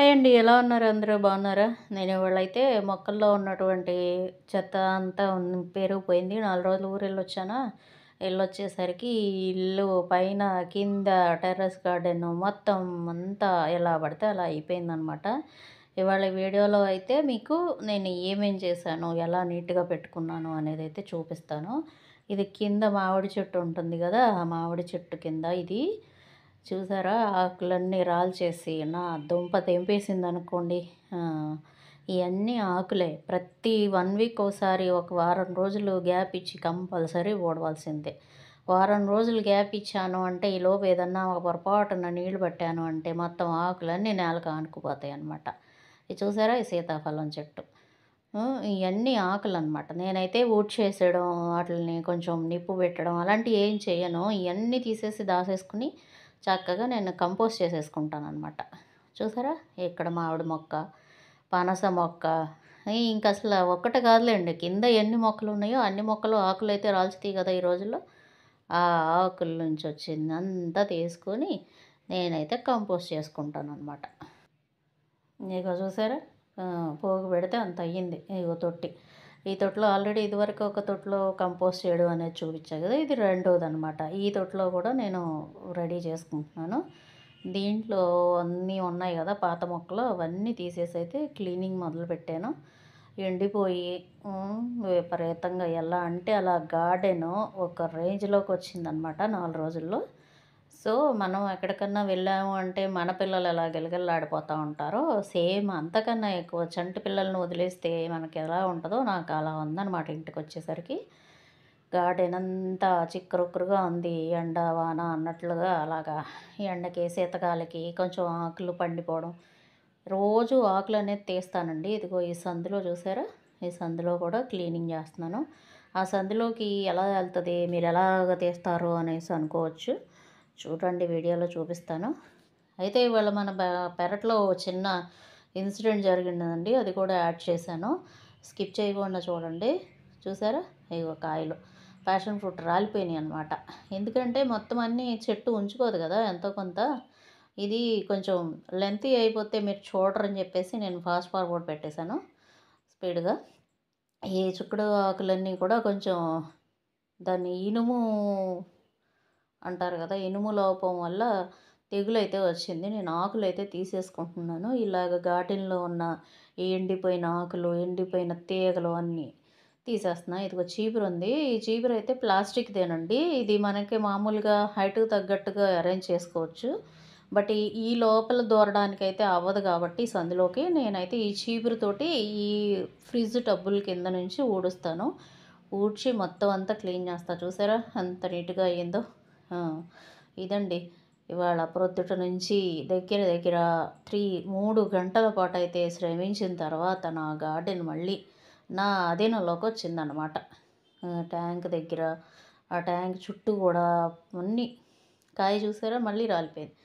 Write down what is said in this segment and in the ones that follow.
Hi అండి. ఎలా ఉన్నారు అందరూ బాగున్నారా? నేను ఇవాళైతే మొక్కల్లో ఉన్నటువంటి చెత్త అంతా పేరుకుపోయింది. 4 రోజులు ఊరెళ్ళొచ్చానా, ఎళ్ళొచ్చేసరికి ఈ ఇల్లు పైన, కింద టెర్రస్ గార్డెను మొత్తం అంతా ఎలా పడితే అలా అయిపోయిందనమాట. ఇవాళ వీడియోలో అయితే మీకు నేను ఏమేం చేశాను, ఎలా నీట్‌గా పెట్టుకున్నాను అనేదైతే చూపిస్తాను. ఇది కింద మామిడి చెట్టు ఉంటుంది గదా! ఆ మామిడి చెట్టు కింద ఇది చూసారా? ఆకులన్నీ రాల్చేసి నా దుంప తెంపేసిందనుకోండి. ఆ! ఇయన్నీ ఆకులే. ప్రతి 1 వీక్ ఓసారి ఒక వారం రోజులు గ్యాప్ ఇచ్చి కంపల్సరీ ఊడవాల్సిందే. వారం రోజులు గ్యాప్ ఇచ్చాను అంటే ఈలోపు ఏదన్నా ఒక పొరపాటున నీళ్లు పట్టాను అంటే మొత్తం ఆకులన్నీ నేలకు ఆనుకుపోతాయన్నమాట. ఇది చూసారా? ఈ సీతాఫలం చెట్టు. ఇయన్నీ ఆకులనమాట. నేనైతే ఊడ్చేసేయడం, ఆటిల్ని కొంచెం నిప్పు పెట్టడం అలాంటివి ఏం చెయ్యను. ఇయన్నీ తీసేసి దాసేసుకొని చక్కగా నేను కంపోస్ట్ చేసేసుకుంటాననమాట. చూసారా? ఇక్కడ మామిడి మొక్క, పనస మొక్క, ఇంకసల ఒక్కటి కాదులేండి. కింద ఎన్ని మొక్కలున్నాయో అన్ని మొక్కలు ఆకులైతే రాల్చుతాయి కదా ఈ రోజుల్లో. ఆ ఆకుల నుంచి వచ్చిందంతా తీసుకొని నేనైతే కంపోస్ట్ చేసుకుంటాననమాట. ఇగో చూసారా? పోగు పెడితే అంత అయ్యింది. ఇగో తొట్టి. ఈ తొట్టిలో ఆల్రెడీ ఇదివరకు ఒక తొట్టిలో కంపోస్ట్ చేయడం అనేది చూపించా కదా! ఇది రెండోదనమాట. ఈ తొట్టిలో కూడా నేను రెడీ చేసుకుంటున్నాను. దీంట్లో అన్నీ ఉన్నాయి కదా! పాత మొక్కలు అవన్నీ తీసేసైతే క్లీనింగ్ మొదలుపెట్టాను. ఎండిపోయి విపరీతంగా ఎలా అంటే అలా గార్డెను ఒక రేంజ్‌లోకి వచ్చిందనమాట 4 రోజుల్లో. సో, మనం ఎక్కడికన్నా వెళ్ళాము అంటే మన పిల్లలు ఎలా గిలగిల్లాడిపోతా ఉంటారో, సేమ్ అంతకన్నా ఎక్కువ చంటి పిల్లల్ని వదిలేస్తే మనకెలా ఉంటదో నాకు అలా ఉందనమాట ఇంటికొచ్చేసరికి. గార్డెన్ అంతా చిక్కురుక్కురుగా ఉంది. ఎండ, వాన అన్నట్లుగా అలాగా ఎండకి, శీతకాలకి కొంచెం ఆకులు పండిపోవడం. రోజు ఆకులనేది తీస్తానండి. ఇదిగో ఈ సందులో చూసారా? ఈ సందులో కూడా క్లీనింగ్ చేస్తున్నాను. ఆ సందులోకి ఎలా ఎళ్తది, మీరెలాగ తీస్తారు అనేసి అనుకోవచ్చు. చూడండి వీడియోలో చూపిస్తాను. అయితే ఇవాళ మన పెరట్లో చిన్న ఇన్సిడెంట్ జరిగిందండి. అది కూడా యాడ్ చేశాను. స్కిప్ చేయకుండా చూడండి. చూసారా? ఇగో కాయలు. ప్యాషన్ ఫ్రూట్ రాలిపోయినాయి అనమాట. ఎందుకంటే మొత్తం అన్నీ చెట్టు ఉంచుకోదు కదా! ఎంతో కొంత. ఇది కొంచెం లెంతీ అయిపోతే మీరు చూడరని చెప్పేసి నేను ఫాస్ట్ ఫార్వర్డ్ పెట్టేశాను స్పీడ్‌గా. ఈ చిక్కుడు ఆకులన్నీ కూడా కొంచెం దాన్ని ఇనుము అంటారు కదా! ఇనుము లోపం వల్ల తెగులైతే వచ్చింది. నేను ఆకులైతే తీసేసుకుంటున్నాను. ఇలాగ గార్డెన్‌లో ఉన్న ఈ ఎండిపోయిన ఆకులు, ఎండిపోయిన తీగలు అన్నీ తీసేస్తున్నా. ఇదిగో చీపురుంది. ఈ చీపురైతే ప్లాస్టిక్‌దేనండి. ఇది మనకి మామూలుగా హైట్‌కి తగ్గట్టుగా అరేంజ్ చేసుకోవచ్చు. బట్ ఈ లోపల దూరడానికైతే అవ్వదు కాబట్టి సందులోకి నేనైతే ఈ చీపురుతోటి ఈ ఫ్రిడ్జ్ టబ్బుల కింద నుంచి ఊడుస్తాను. ఊడ్చి మొత్తం అంతా క్లీన్ చేస్తా. చూసారా? ఎంత నీట్‌గా అయ్యిందో. ఆ! ఇదండి. ఇవాళ ప్రొద్దుట నుంచి దగ్గర దగ్గర 3 గంటల పాటైతే శ్రమించిన తర్వాత నా గార్డెన్ మళ్ళీ నా అధీనంలోకొచ్చిందనమాట. ట్యాంక్ దగ్గర, ఆ ట్యాంక్ చుట్టూ గూడా అన్నీ కాయ చూసారా? మళ్ళీ రాలిపోయింది.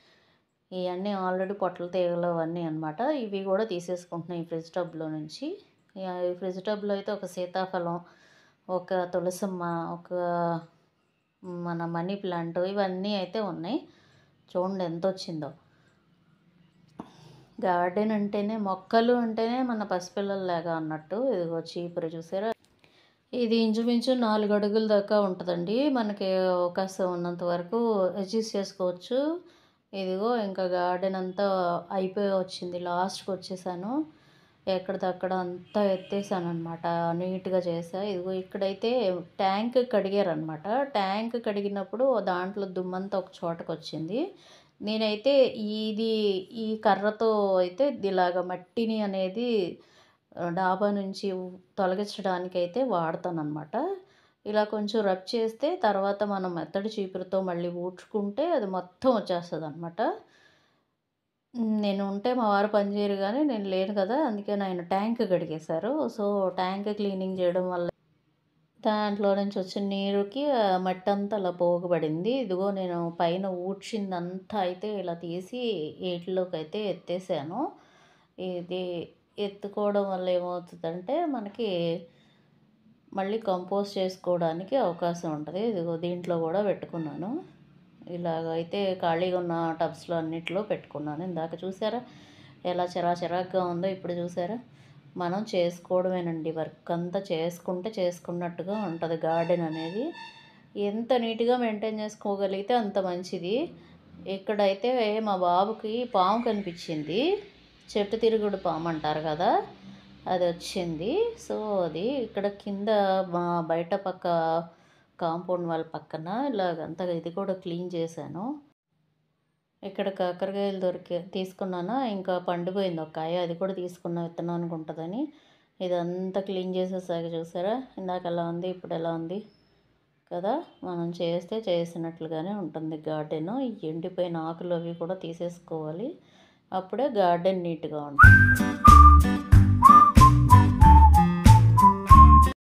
ఇయన్నీ ఆల్రెడీ పొట్ల తీగలు అవన్నీ అనమాట. ఇవి గూడా తీసేసుకుంటున్నా ఈ ఫ్రిడ్జ్ టబ్‌లో నుంచి. ఈ ఫ్రిడ్జ్ టబ్‌లో అయితే ఒక సీతాఫలం, ఒక తులసమ్మ, ఒక మన మనీ ప్లాంట్ ఇవన్నీ అయితే ఉన్నాయి. చూడండి ఎంతొచ్చిందో. గార్డెన్ అంటేనే, మొక్కలు అంటేనే మన పసిపిల్లల్లాగా అన్నట్టు. ఇదిగో చీపురు చూసారా? ఇది ఇంచుమించు 4 అడుగుల దాకా ఉంటదండి. మనకి అవకాశం ఉన్నంత వరకు అడ్జస్ట్ చేసుకోవచ్చు. ఇదిగో ఇంకా గార్డెన్ అంతా అయిపోయి వచ్చింది. లాస్ట్‌కొచ్చేసాను. ఎక్కడిదక్కడ అంతా ఎత్తేసాననమాట. నీట్‌గా చేశా. ఇదిగో ఇక్కడైతే ట్యాంక్ కడిగారనమాట. ట్యాంక్ కడిగినప్పుడు దాంట్లో దుమ్మంతా ఒక చోటకొచ్చింది. నేనైతే ఇది ఈ కర్రతో అయితే ఇలాగ మట్టిని అనేది డాబా నుంచి తొలగించడానికైతే వాడతాననమాట. ఇలా కొంచెం రబ్ చేస్తే తర్వాత మనం మెత్తటి చీపురుతో మళ్ళీ ఊడ్చుకుంటే అది మొత్తం వచ్చేస్తదనమాట. నేను ఉంటే మా వారు పని చేయరు గానీ, నేను లేను కదా! అందుకని ఆయన ట్యాంక్ కడిగేశారు. సో, ట్యాంక్ క్లీనింగ్ చేయడం వల్ల దాంట్లో నుంచి వచ్చిన నీరుకి మట్టంతా అలా పోగుబడింది. ఇదిగో నేను పైన ఊడ్చిందంతా అయితే ఇలా తీసి ఈటిలోకైతే ఎత్తేసాను. ఇది ఎత్తుకోవడం వల్ల ఏమవుతదంటే, మనకి మళ్ళీ కంపోస్ట్ చేసుకోవడానికి అవకాశం ఉంటది. ఇదిగో దీంట్లో గూడా పెట్టుకున్నాను. ఇలాగైతే ఖాళీగా ఉన్న టబ్స్‌లో అన్నిట్లో పెట్టుకున్నాను. ఇందాక చూసారా? ఎలా చిరాచిరాగ్గా ఉందో ఇప్పుడు చూసారా. మనం చేసుకోవడమేనండి, వర్క్ అంతా చేసుకుంటే చేసుకున్నట్టుగా ఉంటుంది గార్డెన్ అనేది. ఎంత నీట్గా మెయింటైన్ చేసుకోగలిగితే అంత మంచిది. ఇక్కడైతే మా బాబుకి పాము కనిపించింది, చెట్టు తిరుగుడు పాము అంటారు కదా, అది వచ్చింది. సో అది ఇక్కడ కింద మా బయట పక్క కాంపౌండ్ వాళ్ళ పక్కన ఇలాగంతా ఇది కూడా క్లీన్ చేశాను. ఇక్కడ కాకరకాయలు తీసుకున్నానా, ఇంకా పండిపోయింది ఒక కాయ, అది కూడా తీసుకున్న విత్తనానికి ఉంటుందని. ఇదంతా క్లీన్ చేసేసాక చూసారా, ఇందాక ఎలా ఉంది ఇప్పుడు ఎలా ఉంది కదా. మనం చేస్తే చేసినట్లుగానే ఉంటుంది గార్డెను. ఈ ఎండిపోయిన ఆకులు అవి కూడా తీసేసుకోవాలి, అప్పుడే గార్డెన్ నీట్గా ఉంటుంది.